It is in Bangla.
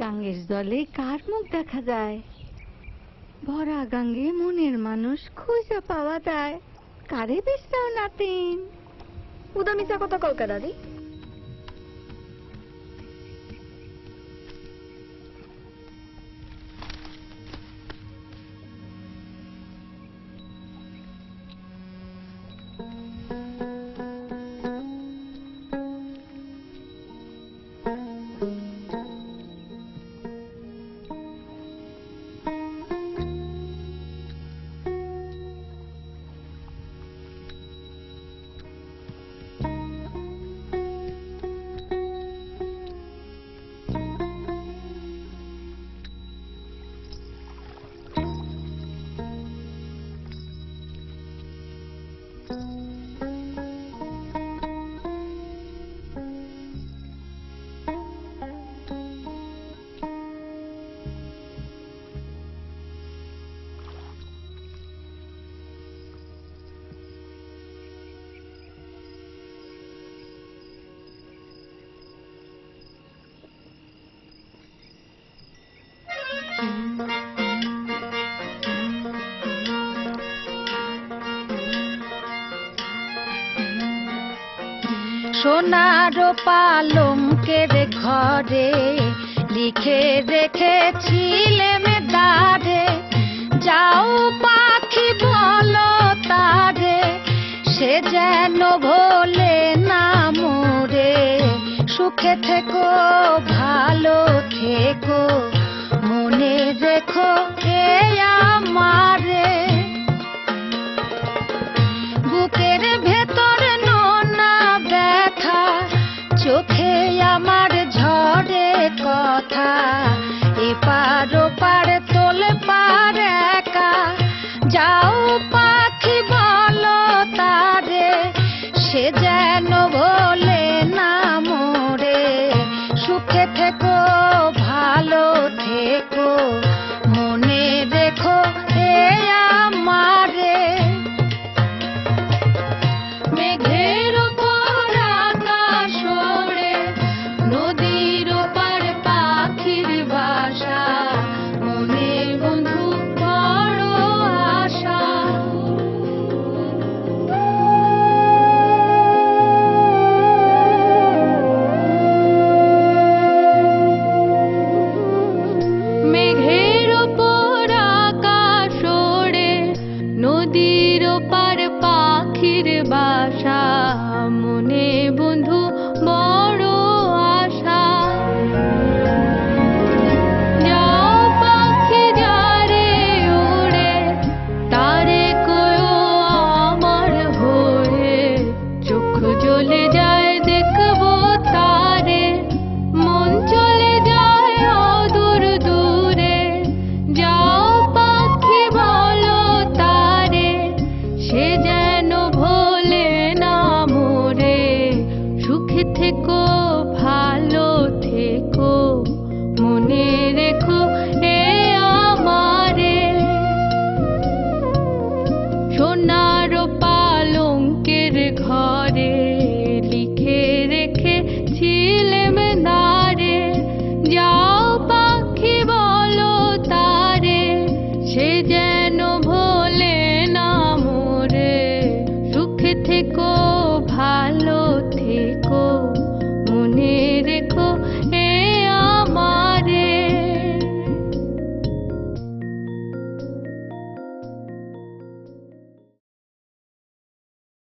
গাঙ্গের জলে কার মুখ দেখা যায়? ভরা গাঙ্গে মনের মানুষ খুঁজা পাওয়া যায়। কারে বিশ্রাও নাতিন? উদামিচা কথা কলকা দাদি। সোনার পালঙ্কের ঘরে লিখে রেখেছিলেম দারে, যাও পাখি বলো তারে, সে যেন ভোলে না মোরে। সুখে থেকো ভালো থেকো, মনে রেখো এ আমারে। বুকের ভেতর নোনা ব্যথা, চোখে আমার ঝরে কথা, এপার ওপার